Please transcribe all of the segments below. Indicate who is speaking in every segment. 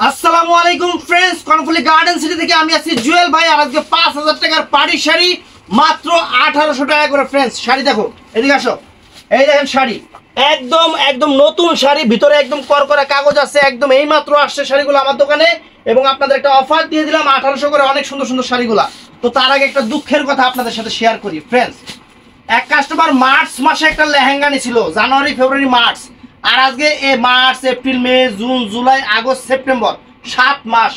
Speaker 1: আসসালামু আলাইকুম friends, Karnaphuli garden city থেকে আমি আছি জুয়েল ভাই। আর আজকে 5000 টাকার পার্টি শাড়ি মাত্র 1800 টাকা করে। ফ্রেন্ডস শাড়ি দেখো, এদিকে আসো। এই দেখেন শাড়ি, একদম একদম নতুন শাড়ি, ভিতরে একদম করকরা কাগজ আছে। একদম এই মাত্র আসছে শাড়িগুলো আমার দোকানে, এবং আপনাদের একটা অফার দিয়ে দিলাম 1800 করে। অনেক সুন্দর সুন্দর শাড়িগুলা। তো তার আগে একটা দুঃখের কথা আপনাদের সাথে শেয়ার করি ফ্রেন্ডস। এক কাস্টমার মার্চ মাসে একটা লেহেঙ্গা নিয়েছিল, জানুয়ারি ফেব্রুয়ারি মার্চ, আর আজকে March April May June July August September 7 মাস।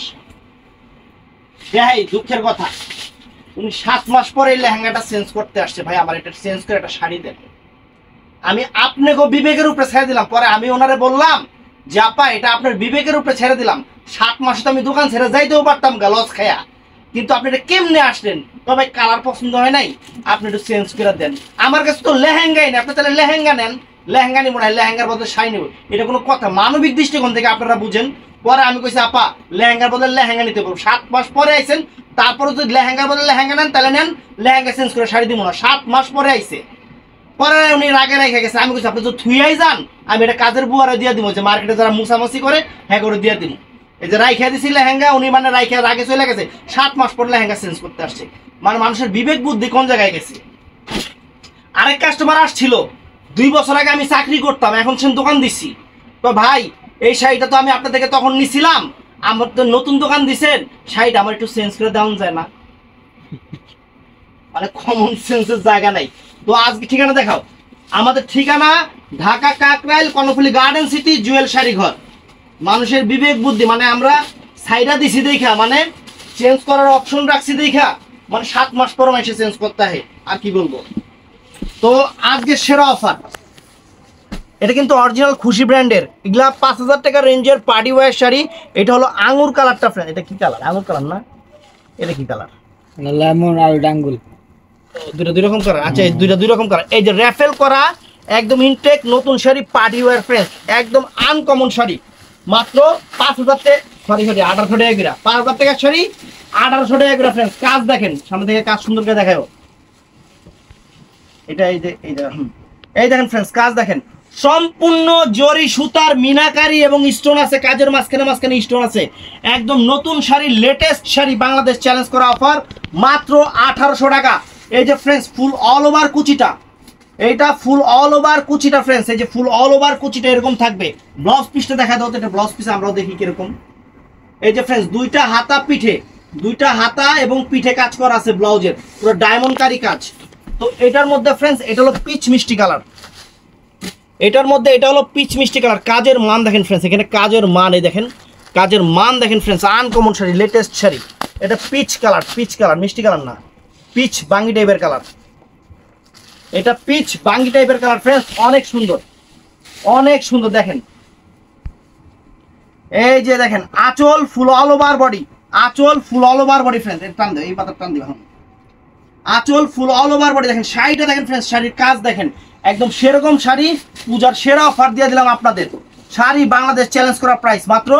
Speaker 1: দুঃখের কথা, উনি 7 মাস পরে এই লেহেঙ্গাটা চেঞ্জ করতে আসছে। ভাই আমার এটা চেঞ্জ করে একটা শাড়ি দেন। আমি আপনাকে বিবেকের উপরে ছেড়ে দিলাম। পরে আমি ওনারে বললাম যে আপা এটা আপনার বিবেকের উপরে ছেড়ে দিলাম, 7 মাসে তো আমি দোকান ছেড়ে যাইতেও পারতাম লস খায়া, কিন্তু আপনি এটা কেমনে আসলেন? তবে কালার পছন্দ হয় নাই, আপনি একটু চেঞ্জ করে দেন। আমার কাছে তো লেহেঙ্গাই নেই, আপনি তাহলে লেহেঙ্গা নেন। লেহেঙ্গা নিব না, লেহেঙ্গার বদলে শাড়ি নেব, এটা কোনো কথা? মানবিক দৃষ্টিকোণ থেকে আপনারা বুঝেন। পরে আমি কইছি আপা লেহেঙ্গার বদলে লেহেঙ্গা নিতে পারবো। 7 মাস পরে আইছেন, তারপরে যদি লেহেঙ্গার বদলে লেহেঙ্গা নেন তাহলে নেন, লেহেঙ্গা চেঞ্জ করে শাড়ি দিব না। 7 মাস পরে আইছে, পরে উনি রাগে রেখে গেছে। আমি কইছি আপনি তো থুইয়াই যান, আমি এটা কাজের বুয়ারে দিয়ে দিব, যে মার্কেটে যারা মুসামসি করে হ্যাঁ করে দিয়ে দিব। এই যে রাইখা দিছি লেহেঙ্গা, উনি মানে রাইখা রাগে চলে গেছে। 7 মাস পর লেহেঙ্গা চেঞ্জ করতে আসছে। মানে মানুষের বিবেক বুদ্ধি কোন জায়গায় গেছে? আরেক কাস্টমার আসছিল, 2 বছর আগে আমি চাকরি করতাম, এখন সে দোকান দিচ্ছি। তো ভাই এই শাড়িটা তো আমি আপনার থেকে তখন নিছিলাম, আমার তো নতুন দোকান দিছেন, শাড়িটা আমার একটু চেঞ্জ করে দেওয়া যায় না? মানে কমন সেন্সের জায়গা নাই। তো আজকে ঠিকানা দেখাও। আমাদের ঠিকানা ঢাকা কাকরাইল, কর্ণফুলী গার্ডেন সিটি, জুয়েল শাড়ি ঘর। মানুষের বিবেক বুদ্ধি, মানে আমরা সাইডা দিছি দেখা, মানে চেঞ্জ করার অপশন রাখছি দেখা, মানে 7 মাস পর মাসে চেঞ্জ করতে হয়। আর কি বলবো? তো আজকে সেরা অফার, এটা কিন্তু অরিজিনাল খুশি ব্র্যান্ডের। এগুলা 5000 টাকা রেঞ্জের পার্টি ওয়্যার শাড়ি। এটা হলো আঙুর কালারটা ফ্রেন্ড। এটা কি কালার? আঙুর কালার না, এটা কি কালার?
Speaker 2: লেমন আর ডাঙ্গুল,
Speaker 1: দুইটা দুই রকম কালার। আচ্ছা এই দুইটা দুই রকম কালার। এই যে র্যাফেল করা একদম ইনটেক নতুন শাড়ি, পার্টি ওয়্যার ফ্রেন্ডস, একদম আনকমন শাড়ি। মাত্র 5000 টাকা, সরি 1800 টাকা করে। 5000 টাকার শাড়ি 1800 টাকা করে ফ্রেন্ডস। কাজ দেখেন, সামনে থেকে কাজ সুন্দর করে দেখাও। এটা এই যে এই দেখেন ফ্রেন্ডস, কাজ দেখেন, সম্পূর্ণ জরি সুতার মিনাকারি এবং স্টোন আছে। কাজের মাঝখানে মাঝখানে স্টোন আছে। একদম নতুন শাড়ি, লেটেস্ট শাড়ি, বাংলাদেশ চ্যালেঞ্জ করা অফার মাত্র 1800 টাকা। এই যে ফ্রেন্ডস ফুল অল ওভার কুচিটা, এইটা ফুল অল ওভার কুচিটা ফ্রেন্ডস। এই যে ফুল অল ওভার কুচিটা এরকম থাকবে। ব্লাউজ পিসটা দেখা দাও তো, এটা ব্লাউজ পিস আমরাও দেখি কিরকম। এই যে ফ্রেন্ডস দুইটা হাতা পিঠে, দুইটা হাতা এবং পিঠে কাজ করা আছে ব্লাউজের, পুরো ডায়মন্ড কারি কাজ। তো এটার মধ্যে ফ্রেন্ডস এটা হলো পিচ মিষ্টি কালার। এটার মধ্যে এটা হলো পিচ মিষ্টি কালার। কাজের মান দেখেন ফ্রেন্ডস, এখানে কাজের মান, এই দেখেন কাজের মান দেখেন friends. Uncommon sari, latest sari. এটা পিচ কালার, পিচ কালার, মিষ্টি কালার না, পিচ বাঙ্গি টাইপের কালার। এটা পিচ বাঙ্গি টাইপের কালার ফ্রেন্ডস, অনেক সুন্দর, অনেক সুন্দর। দেখেন এই যে দেখেন আঁচল ফুল অল ওভার বডি, আঁচল full all over body friends. টান দেও, এই পাতা টান দিবা। আঁচল ফুল অল ওভার বডি। দেখেন শাড়িটা দেখেন ফ্রেন্ডস, শাড়ির কাজ দেখেন, একদম সেরকম শাড়ি। পূজার সেরা অফার দিয়ে দিলাম আপনাদের। শাড়ি বাংলাদেশ চ্যালেঞ্জ করা প্রাইস মাত্র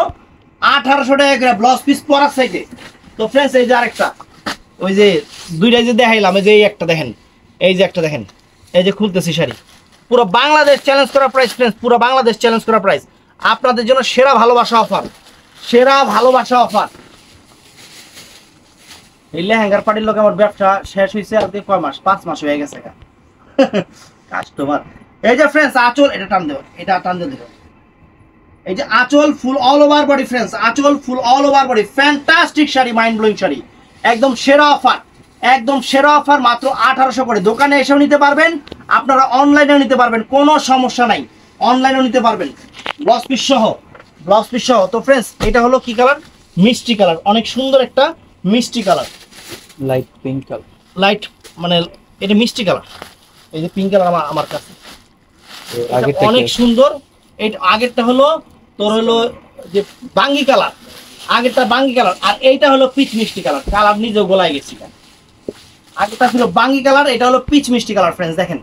Speaker 1: 1800 টাকা করে, ব্লাউজ পিস পরার সাইডে। তো ফ্রেন্ডস এই যে আরেকটা, ওই যে দুইটাই যে দেখাইলাম, এই যে এই একটা দেখেন, এই যে একটা দেখেন, এই যে খুলতেছি শাড়ি, পুরো বাংলাদেশ চ্যালেঞ্জ করা প্রাইস ফ্রেন্ডস, পুরো বাংলাদেশ চ্যালেঞ্জ করা প্রাইস। আপনাদের জন্য সেরা ভালোবাসা অফার, সেরা ভালোবাসা অফার। এই লেহেঙ্গার পার্টির লোক আমার ব্যবসা শেষ হয়েছে আজকে কয় মাস? 5 মাস হয়ে গেছে কাস্টমার। এই যে ফ্রেন্ডস আঁচল, এটা টান দেবো, এটা টান দিয়ে দেবো। এই যে আঁচল full all over body friends, আঁচল full all over body. Fantastic sari, mind blowing sari, একদম সেরা অফার, একদম সেরা অফার মাত্র 1800 করে। দোকানে এসেও নিতে পারবেন, আপনারা অনলাইনেও নিতে পারবেন, কোনো সমস্যা নাই, অনলাইনেও নিতে পারবেন, ব্লাউজ পিস সহ, ব্লাউজ পিস সহ। তো ফ্রেন্ডস এটা হলো কি কালার? মিষ্টি কালার, অনেক সুন্দর একটা মিষ্টি colour,
Speaker 2: light pink colour,
Speaker 1: light মানে এটা মিষ্টি কালার। এই যে পিঙ্ক কালার আমার কাছে অনেক সুন্দর। এই আগেরটা হলো তোর হলো যে বাঙ্গি কালার, আগেরটা বাঙ্গি কালার, আর এইটা হলো পিচ মিষ্টি কালার। কালার নিজেও গোলায় গেছি। আগেরটা ছিল বাঙ্গি কালার, এটা হলো পিচ মিষ্টি কালার ফ্রেন্ডস। দেখেন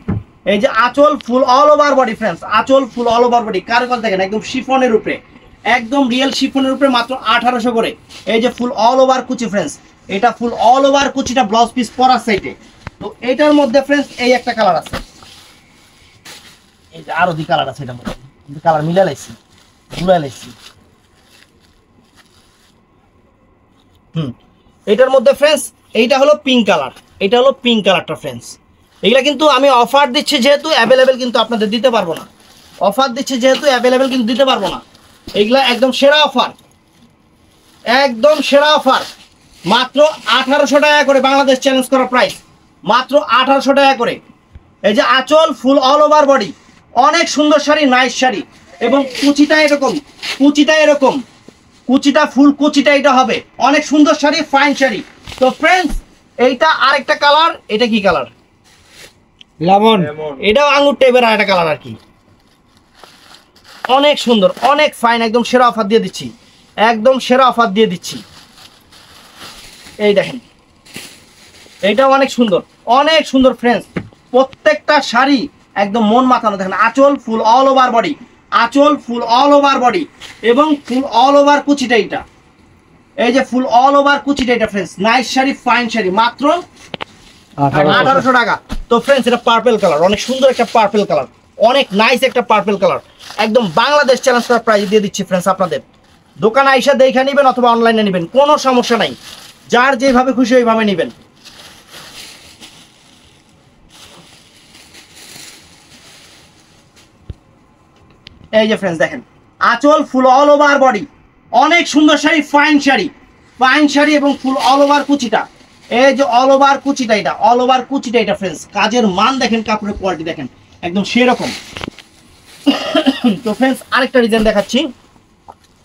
Speaker 1: এই যে আঁচল full all over body friends, আঁচল ফুল অল ওভার বডি। কারুকাজ দেখেন একদম শিফনের উপরে, একদম রিয়েল শিফনের উপরে, মাত্র 1800 করে। এই যে ফুল অল ওভার কুচি ফ্রেন্ডস, এটা ফুল অল ওভার কুচিটা ব্লাউজ পিস পরার সাইডে। তো এটার মধ্যে ফ্রেন্ডস এই একটা কালার আছে, এই যে আরো দি কালার আছে, এটার মধ্যে কিন্তু কালার মিলা লাইছি, গুলা লাইছি। এটার মধ্যে ফ্রেন্ডস এইটা হলো পিঙ্ক কালার, এটা হলো পিঙ্ক কালারটা ফ্রেন্ডস। এইগুলা কিন্তু আমি অফার দিচ্ছি যেহেতু অ্যাভেলেবেল কিন্তু আপনাদের দিতে পারবো না, অফার দিচ্ছি যেহেতু অ্যাভেলেবেল কিন্তু দিতে পারবো না। এইগুলা একদম সেরা অফার, একদম সেরা অফার, মাত্র 1800 টাকা করে, বাংলাদেশ চ্যালেঞ্জ করা প্রাইস মাত্র 1800 টাকা করে। এই যে আঁচল ফুল অল ওভার বডি, অনেক সুন্দর শাড়ি, নাইস শাড়ি, এবং কুচিটা এরকম, কুচিটা এরকম, কুচিটা ফুল কুচিটা এটা হবে, অনেক সুন্দর শাড়ি, ফাইন শাড়ি। তো ফ্রেন্ডস এইটা আরেকটা কালার, এটা কি কালার?
Speaker 2: লেমন।
Speaker 1: এটাও আঙ্গুর টাইপের আরেকটা কালার আর কি, অনেক সুন্দর, অনেক ফাইন, একদম সেরা অফার দিয়ে দিচ্ছি, একদম সেরা অফার দিয়ে দিচ্ছি। এই দেখেন এইটাও অনেক সুন্দর, অনেক সুন্দর ফ্রেন্ডস, প্রত্যেকটা শাড়ি একদম মন মাতানো। দেখেন আঁচল ফুল অল ওভার বডি, আঁচল ফুল অল ওভার বডি, এবং ফুল অল ওভার কুচিটা এইটা, এই যে ফুল অল ওভার কুচিটা এটা friends, nice sari, fine sari, মাত্র 1800 টাকা। তো ফ্রেন্ডস এটা পার্পল কালার, অনেক সুন্দর একটা পার্পল কালার, অনেক নাইস একটা পার্পল কালার, একদম বাংলাদেশ চ্যালেঞ্জ করার প্রাইস দিয়ে দিচ্ছি ফ্রেন্ডস। আপনাদের দোকানে আইসা দেখে নেবেন অথবা অনলাইনে নেবেন, কোনো সমস্যা নাই, যার যেভাবে খুশি ওইভাবে নেবেন। এই যে ফ্রেন্ডস দেখেন আঁচল ফুল অল ওভার বডি, অনেক সুন্দর শাড়ি, ফাইন শাড়ি, ফাইন শাড়ি, এবং ফুল অল ওভার কুচিটা, এই যে অল ওভার কুচিটা, এটা অল ওভার কুচিটা এটা ফ্রেন্ডস, কাজের মান দেখেন, কাপড়ের কোয়ালিটি দেখেন, একদম সেরকম। তো ফ্রেন্ডস আরেকটা ডিজাইন দেখাচ্ছি,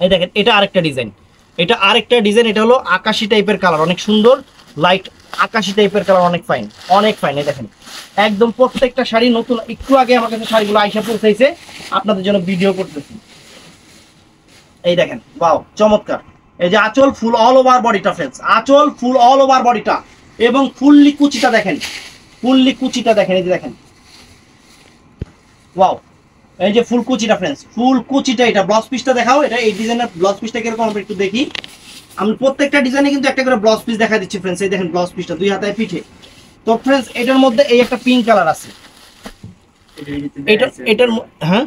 Speaker 1: এই দেখেন এটা আরেকটা ডিজাইন, এটা আরেকটা ডিজাইন, এটা হলো আকাশি টাইপের কালার, অনেক সুন্দর লাইট আকাশি টাইপের কালার, অনেক ফাইন, অনেক ফাইন। এই দেখেন একদম প্রত্যেকটা শাড়ি নতুন, একটু আগে আমার কাছে শাড়িগুলো আইসা পৌঁছাইছে, আপনাদের জন্য ভিডিও করতেছি। এই দেখেন ওয়াও চমৎকার, এই যে আঁচল ফুল অল ওভার বডিটা ফ্রেন্ডস, আঁচল ফুল অল ওভার বডিটা, এবং ফুললি কুচিটা দেখেন, ফুললি কুচিটা দেখেন, এই যে দেখেন ওয়াও, এই যে ফুল কুচিটা ফ্রেন্ডস, ফুল কুচিটা, এটা ব্লাউজ পিসটা দেখাও, এটা এই ডিজাইনের ব্লাউজ পিসটা কিরকম আমরা একটু দেখি। আমি প্রত্যেকটা ডিজাইনে কিন্তু একটা করে ব্লাউজ পিস দেখা দিচ্ছি ফ্রেন্ডস, এই দেখেন ব্লাউজ পিসটা দুই হাতায় পিঠে। তো ফ্রেন্ডস এটার মধ্যে এই একটা পিঙ্ক কালার আছে, এটার হ্যাঁ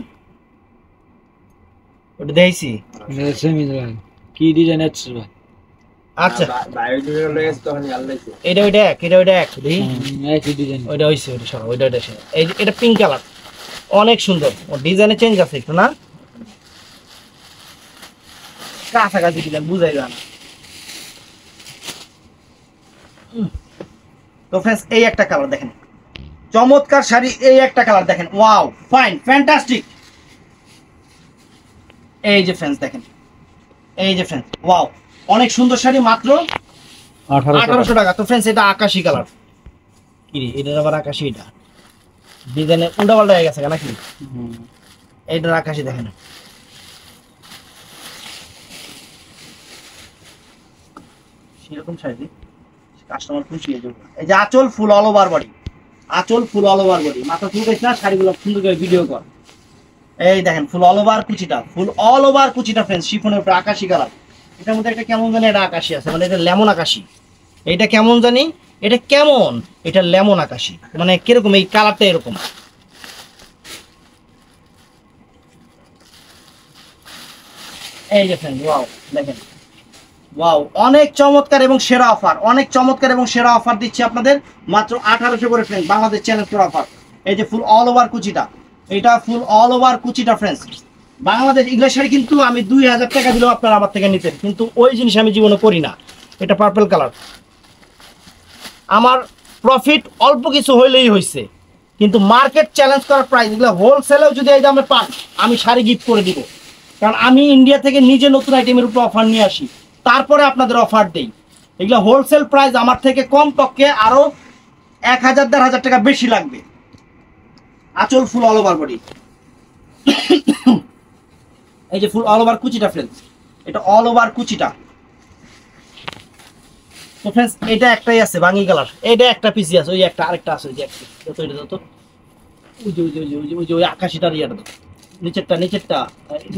Speaker 1: ওটা দেখাইছি,
Speaker 2: কি ডিজাইন আছে?
Speaker 1: আচ্ছা এটা ওইটা এক, এটা ওইটা এক, দেখি
Speaker 2: একই ডিজাইন,
Speaker 1: ওইটা হইছে, ওইটা সরো, ওইটা ওইটা সরো। এই এটা পিঙ্ক কালার, অনেক সুন্দর, ও ডিজাইনে চেঞ্জ আছে একটু না, কাছাকাছি ডিজাইন বুঝাই যায় না। তো ফ্রেন্ডস এই একটা কালার দেখেন, চমৎকার শাড়ি, এই একটা কালার দেখেন, ওয়াও ফাইন ফ্যান্টাস্টিক। এই যে ফ্রেন্ডস দেখেন, এই যে ফ্রেন্ডস ওয়াও, অনেক সুন্দর শাড়ি, মাত্র 1800 টাকা। তো ফ্রেন্ডস এটা আকাশি কালার, কি রে এটার আবার আকাশি, এটা ডিজাইনে উল্টা পাল্টা হয়ে গেছে নাকি? এইটার আকাশি দেখেন, সেরকম শাড়ি কাস্টমার খুশি হয়ে যাবে। এই যে আঁচল ফুল অল ওভার বডি, আঁচল ফুল অল ওভার বডি, মাথা চুলকাইছ না, শাড়িগুলো সুন্দর করে ভিডিও কর। এই দেখেন ফুল অল ওভার কুচিটা, ফুল অল ওভার কুচিটা ফ্রেন্ডস, শিফনের উপরে আকাশি কালার, এটার মধ্যে একটা কেমন জানি এটা আকাশি আছে, মানে এটা লেমন আকাশি, এটা কেমন জানি, এটা কেমন, এটা লেমন আকাশি, মানে কিরকম এই কালারটা এরকম। এই যে ফ্রেন্ড ওয়াও দেখেন, ওয়াও অনেক চমৎকার এবং সেরা অফার, অনেক চমৎকার এবং সেরা অফার দিচ্ছি আপনাদের, মাত্র 1800 করে ফ্রেন্ড, বাংলাদেশ চ্যালেঞ্জ করা অফার। এই যে ফুল অল ওভার কুচিটা, এটা ফুল অল ওভার কুচিটা ফ্রেন্ডস, বাংলাদেশ ইংলিশ শাড়ি কিন্তু আমি 2000 টাকা দিলেও আপনারা আমার থেকে নিতেন, কিন্তু ওই জিনিস আমি জীবনে করি না। এটা পার্পল কালার, আমার প্রফিট অল্প কিছু হইলেই হয়েছে, কিন্তু মার্কেট চ্যালেঞ্জ করার প্রাইস, এগুলো হোলসেলেও যদি এই দামে পান আমি শাড়ি গিফট করে দিব, কারণ আমি ইন্ডিয়া থেকে নিজে নতুন আইটেমের উপর অফার নিয়ে আসি, তারপরে আপনাদের অফার দেই। এগুলো হোলসেল প্রাইস আমার থেকে কম পক্ষে আরো 1000-1500 টাকা বেশি লাগবে। আঁচল ফুল অল ওভার বডি, এই যে ফুল অল ওভার কুচিটা ফ্রেন্ডস, এটা অল ওভার কুচিটা। তো ফ্রেন্ডস এটা একটাই আছে বাঙ্গি কালার, এটা একটা পিসি আছে, ওই একটা আরেকটা আছে, ওই যে একটা যত এটা যত ওই যে ওই যে ওই যে ওই যে ওই আকাশিটার ইয়াটা দাও, নিচেরটা নিচেরটা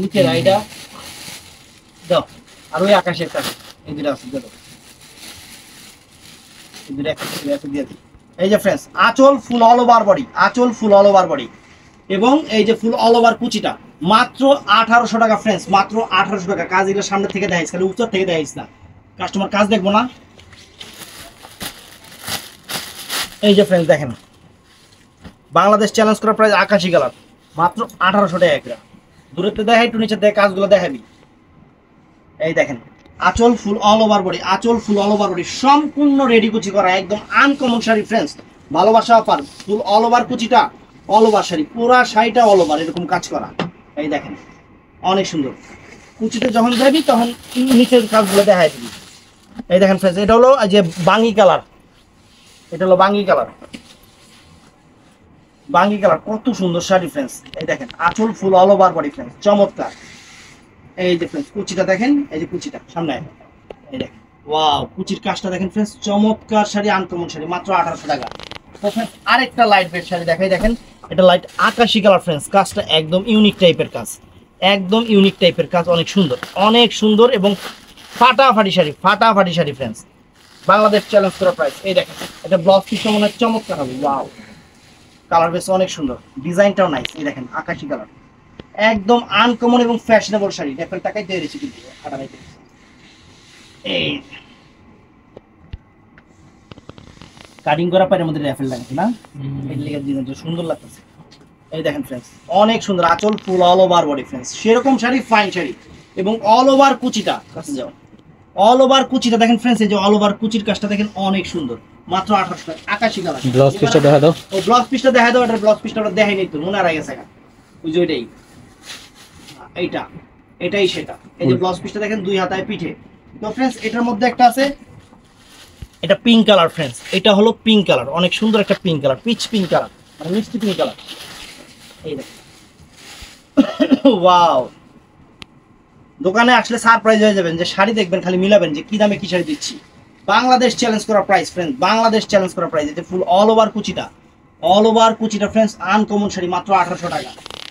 Speaker 1: নিচের আইডা দাও, আর ওই আকাশে একটা এই দুটো আছে দাও, এই দুটো একটা দিয়ে দিই। এই যে ফ্রেন্ডস আঁচল ফুল অল ওভার বডি, আঁচল ফুল অল ওভার বডি, এবং এই যে ফুল অল ওভার কুচিটা, মাত্র 1800 টাকা ফ্রেন্ডস, মাত্র 1800 টাকা। কাজ এগুলো সামনে থেকে দেখাইস, খালি উত্তর থেকে দেখাইস না, কাস্টমার কাজ দেখবো না? এই যে ফ্রেন্ডস দেখেন, বাংলাদেশ চ্যালেঞ্জ করা প্রাইস আকাশি কালার, মাত্র 1800 টাকা একটা। দূরেতে দেখাই, একটু নিচে দেখ, কাজগুলো দেখাবি। এই দেখেন, আঁচল ফুল অল ওভার বডি, আঁচল ফুল অল ওভার বডি, সম্পূর্ণ রেডি কুচি করা, একদম আনকমন শাড়ি ফ্রেন্ডস। ভালোবাসা অফার, ফুল অল ওভার কুচিটা, অল ওভার শাড়ি, পুরা শাড়িটা অল ওভার এরকম কাজ করা। এই দেখেন অনেক সুন্দর। কুচিতে যখন যাবি তখন নিচের কাজগুলো দেখাই দিবি। এই দেখেন ফ্রেন্ডস, এটা হলো যে বাঙ্গি কালার, এটা হলো বাঙ্গি কালার, বাঙ্গি কালার, কত সুন্দর শাড়ি ফ্রেন্ডস। এই দেখেন আঁচল full all over body friends, চমৎকার। এই যে ফ্রেন্ডস কুচিটা দেখেন, এই যে কুচিটা সামনে, এই দেখেন ওয়াও, কুচির কাজটা দেখেন ফ্রেন্ডস, চমৎকার শাড়ি, আনকমন শাড়ি, মাত্র 1800 টাকা। তো ফ্রেন্ডস আরেকটা লাইট ওয়েট শাড়ি দেখাই, দেখেন এটা লাইট আকাশি কালার ফ্রেন্ডস, কাজটা একদম ইউনিক টাইপের কাজ, একদম ইউনিক টাইপের কাজ, অনেক সুন্দর, অনেক সুন্দর এবং ফাটাফাটি শাড়ি, ফাটাফাটি শাড়ি ফ্রেন্ডস। বাংলাদেশ চ্যালেঞ্জ করা প্রাইস। এই দেখেন এটা ব্লাউজ পিসটা মনে হয় চমৎকার হবে, ওয়াও, কালার বেশ অনেক সুন্দর, ডিজাইনটাও নাইস। এই দেখেন আকাশি কালার, একদম আনকমন এবং ফ্যাশনেবল শাড়ি, রেফেল টাকায় দিয়ে দিচ্ছি কিন্তু এই কাটিং করা পায়ের মধ্যে রেফেল লাগাচ্ছে না, এই লেগে ডিজাইন সুন্দর লাগতেছে। এই দেখেন ফ্রেন্ডস অনেক সুন্দর, আঁচল full all over body friends, সেরকম শাড়ি, ফাইন শাড়ি এবং অল ওভার কুচিটা, কাছে যাও, অল ওভার কুচিটা দেখেন ফ্রেন্ডস, এই যে অল ওভার কুচির কাজটা দেখেন অনেক সুন্দর, মাত্র 1800 টাকা, আকাশি কালার।
Speaker 2: ব্লাউজ পিসটা দেখা দাও।
Speaker 1: ও ব্লাউজ পিসটা দেখা দাও, এটা ব্লাউজ পিসটা আমরা দেখাই নাই তো, মনে আর গেছে ওই যে ওইটাই, এইটা, এটাই সেটা। এই যে ব্লাউজ পিসটা দেখেন, দুই হাতায় পিঠে। তো ফ্রেন্ডস এটার মধ্যে একটা আছে, এটা পিঙ্ক কালার ফ্রেন্ডস, এটা হলো পিঙ্ক কালার, অনেক সুন্দর একটা pink colour, pitch pink colour, মানে মিষ্টি পিঙ্ক কালার। এই দেখেন ওয়াও, দোকানে আসলে সারপ্রাইজ হয়ে যাবেন, যে শাড়ি দেখবেন খালি মিলাবেন যে কি দামে কি শাড়ি দিচ্ছি। বাংলাদেশ চ্যালেঞ্জ করা প্রাইস ফ্রেন্ডস, বাংলাদেশ চ্যালেঞ্জ করা প্রাইস। এটা ফুল অল ওভার কুচিটা, অল ওভার কুচিটা ফ্রেন্ডস, আনকমন শাড়ি, মাত্র 1800 টাকা।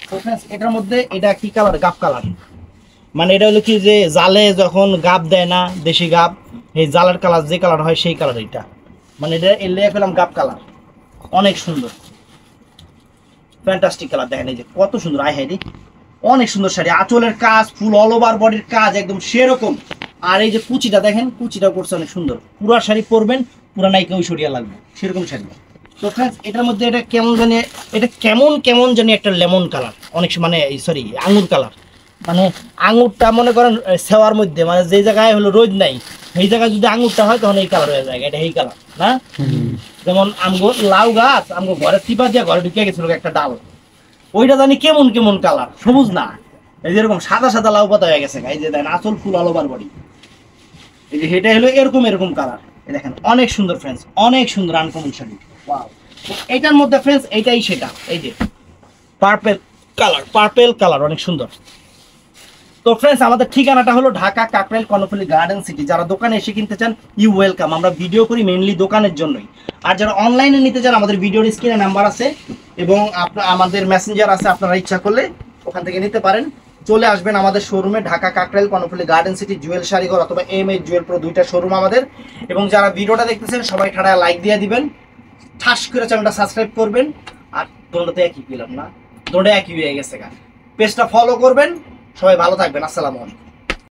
Speaker 1: তো ফ্রেন্ডস এটার মধ্যে এটা কি কালার, গাব কালার, মানে এটা হলো কি যে জালে যখন গাব দেয় না, দেশি গাব, এই জালের কালার যে কালার হয় সেই কালার, এটা মানে এটা এলে পেলাম গাব কালার, অনেক সুন্দর, ফ্যান্টাস্টিক কালার। দেখেন এই যে কত সুন্দর, আই হাইরি, অনেক সুন্দর শাড়ি, আঁচলের কাজ, ফুল অল ওভার বডির কাজ একদম সেরকম। আর এই যে কুচিটা দেখেন, কুচিটা করছে অনেক সুন্দর, পুরা শাড়ি পরবেন, পুরা নাইকে ওই সরিয়া লাগবে, সেরকম শাড়ি। তো ফ্রেন্ডস এটার মধ্যে এটা কেমন জানি, এটা কেমন কেমন জানি একটা লেমন কালার, অনেক মানে সরি আঙুর কালার, মানে আঙুরটা মনে করেন সেওয়ার মধ্যে, মানে যে জায়গায় হলো রোদ নাই সেই জায়গায় যদি আঙুরটা হয় তখন এই কালার হয়ে যায়, এটা এই কালার না। যেমন আমগো লাউ গাছ, আমগো ঘরে টিপা দিয়ে ঘরে ঢুকে গেছিল একটা ডাল, ওইটা জানি কেমন কেমন কালার, সবুজ না, এই যে এরকম সাদা সাদা লাউ পাতা হয়ে গেছে। এই যে দেখেন আঁচল ফুল অল ওভার বডি, এই যে এটা হলো এরকম এরকম কালার। এই দেখেন অনেক সুন্দর ফ্রেন্ডস, অনেক সুন্দর আনকমন শাড়ি, ওয়াও। এটার মধ্যে ফ্রেন্ডস এইটাই সেটা, এই যে পার্পেল কালার, পার্পেল কালার, অনেক সুন্দর। তো ফ্রেন্ডস আমাদের ঠিকানাটা হলো ঢাকা কাকরাইল কর্ণফুলী গার্ডেন সিটি। যারা দোকানে এসে কিনতে চান ইউ ওয়েলকাম, আমরা ভিডিও করি মেইনলি দোকানের জন্যই। আর যারা অনলাইনে নিতে চান আমাদের ভিডিওর স্ক্রিনে নাম্বার আছে এবং আমাদের মেসেঞ্জার আছে, আপনারা ইচ্ছা করলে ওখান থেকে নিতে পারেন। চলে আসবেন আমাদের শোরুমে, ঢাকা কাকরাইল কর্ণফুলী গার্ডেন সিটি, জুয়েল শাড়িঘর অথবা এমএইচ জুয়েল প্রো, দুইটা শোরুম আমাদের। এবং যারা ভিডিওটা দেখতেছেন সবাই ঠাড়া লাইক দিয়ে দিবেন, ঠাস করে চ্যানেলটা সাবস্ক্রাইব করবেন। আর দোনটাতে একই পেলাম না, দোনটা একই হয়ে গেছে, পেজটা ফলো করবেন। সবাই ভালো থাকবেন, আসসালামু আলাইকুম।